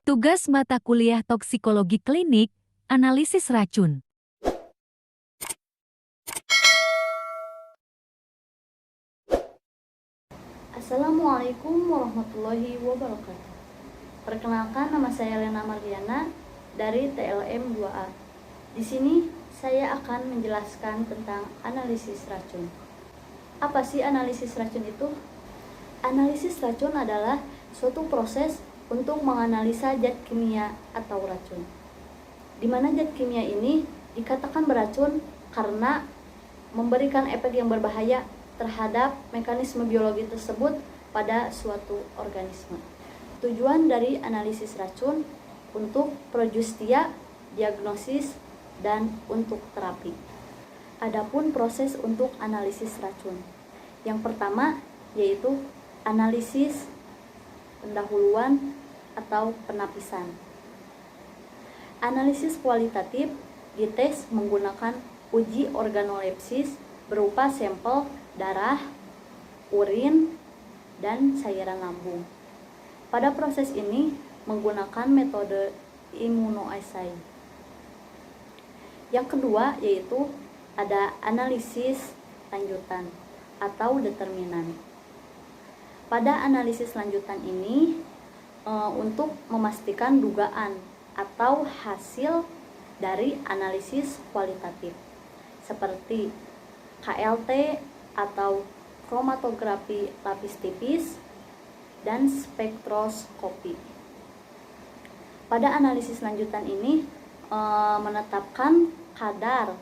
Tugas mata kuliah toksikologi klinik, analisis racun. Assalamualaikum warahmatullahi wabarakatuh. Perkenalkan, nama saya Lena Mardiana dari TLM 2A. Di sini saya akan menjelaskan tentang analisis racun. Apa sih analisis racun itu? Analisis racun adalah suatu proses untuk menganalisa zat kimia atau racun. Di mana zat kimia ini dikatakan beracun karena memberikan efek yang berbahaya terhadap mekanisme biologi tersebut pada suatu organisme. Tujuan dari analisis racun untuk projustia, diagnosis, dan untuk terapi. Adapun proses untuk analisis racun. Yang pertama yaitu analisis pendahuluan atau penapisan. Analisis kualitatif dites menggunakan uji organolepsis berupa sampel darah, urin, dan cairan lambung. Pada proses ini menggunakan metode immunoassay. Yang kedua yaitu ada analisis lanjutan atau determinan. Pada analisis lanjutan ini untuk memastikan dugaan atau hasil dari analisis kualitatif seperti KLT atau kromatografi lapis tipis dan spektroskopi. Pada analisis lanjutan ini menetapkan kadar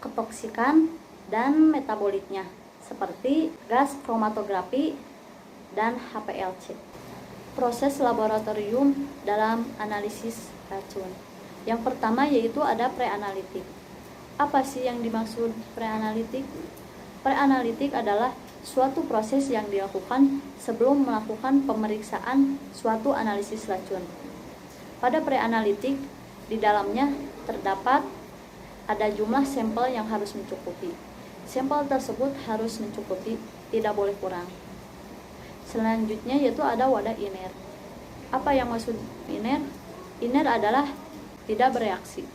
ketoksikan dan metabolitnya seperti gas kromatografi dan HPLC. Proses laboratorium dalam analisis racun. Yang pertama yaitu ada preanalitik. Apa sih yang dimaksud preanalitik? Preanalitik adalah suatu proses yang dilakukan sebelum melakukan pemeriksaan suatu analisis racun. Pada preanalitik, di dalamnya terdapat ada jumlah sampel yang harus mencukupi. Sampel tersebut harus mencukupi, tidak boleh kurang. Selanjutnya yaitu ada wadah iner. Apa yang maksud iner? Iner adalah tidak bereaksi.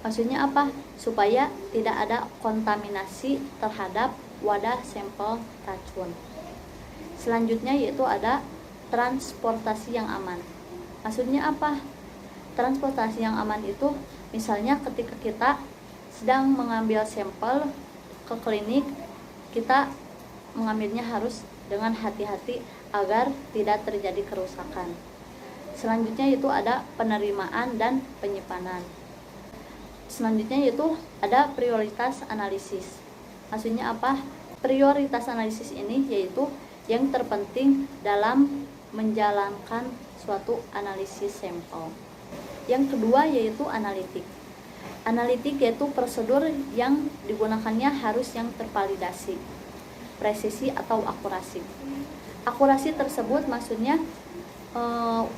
Maksudnya apa? Supaya tidak ada kontaminasi terhadap wadah sampel racun. Selanjutnya yaitu ada transportasi yang aman. Maksudnya apa? Transportasi yang aman itu misalnya ketika kita sedang mengambil sampel ke klinik, kita mengambilnya harus dengan hati-hati agar tidak terjadi kerusakan. Selanjutnya yaitu ada penerimaan dan penyimpanan. Selanjutnya yaitu ada prioritas analisis. Maksudnya apa? Prioritas analisis ini yaitu yang terpenting dalam menjalankan suatu analisis sampel. Yang kedua yaitu analitik. Analitik yaitu prosedur yang digunakannya harus yang tervalidasi, presisi atau akurasi. Akurasi tersebut maksudnya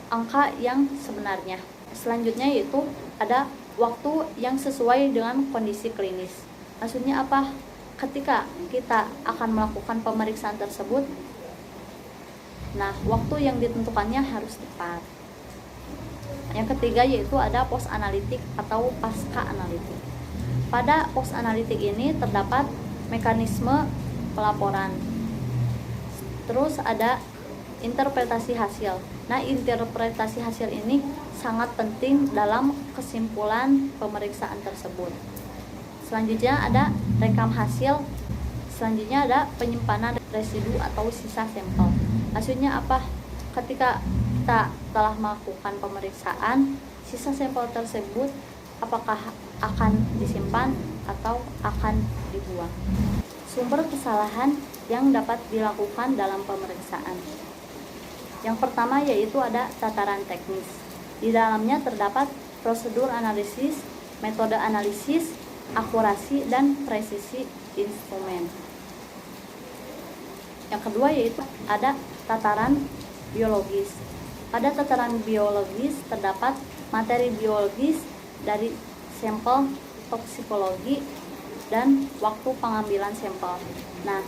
angka yang sebenarnya. Selanjutnya yaitu ada waktu yang sesuai dengan kondisi klinis. Maksudnya apa? Ketika kita akan melakukan pemeriksaan tersebut, nah waktu yang ditentukannya harus tepat. Yang ketiga yaitu ada post analitik atau pasca analitik. Pada post analitik ini terdapat mekanisme pelaporan. Terus ada interpretasi hasil. Nah, interpretasi hasil ini sangat penting dalam kesimpulan pemeriksaan tersebut. Selanjutnya ada rekam hasil. Selanjutnya ada penyimpanan residu atau sisa sampel. Maksudnya apa? Ketika kita telah melakukan pemeriksaan, sisa sampel tersebut apakah akan disimpan atau akan dibuang. Sumber kesalahan yang dapat dilakukan dalam pemeriksaan. Yang pertama yaitu ada tataran teknis. Di dalamnya terdapat prosedur analisis, metode analisis, akurasi, dan presisi instrumen. Yang kedua yaitu ada tataran biologis. Pada tataran biologis terdapat materi biologis dari sampel toksikologi dan waktu pengambilan sampel. Nah,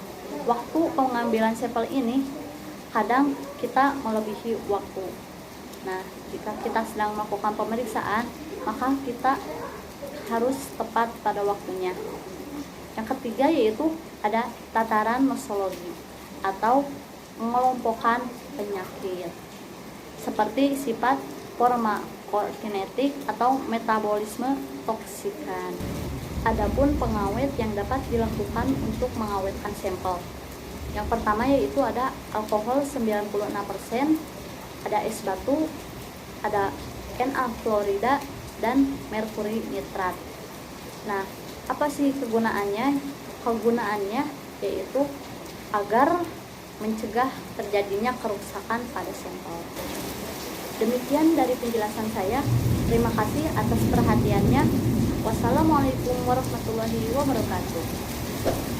waktu pengambilan sampel ini kadang kita melebihi waktu. Nah, jika kita sedang melakukan pemeriksaan, maka kita harus tepat pada waktunya. Yang ketiga yaitu ada tataran nosologi atau mengelompokkan penyakit seperti sifat farmakokinetik atau metabolisme toksikan. Adapun pengawet yang dapat dilakukan untuk mengawetkan sampel. Yang pertama yaitu ada alkohol 96%, ada es batu, ada Na fluorida, dan merkuri nitrat. Nah, apa sih kegunaannya? Kegunaannya yaitu agar mencegah terjadinya kerusakan pada sampel. Demikian dari penjelasan saya. Terima kasih atas perhatiannya. Wassalamualaikum warahmatullahi wabarakatuh.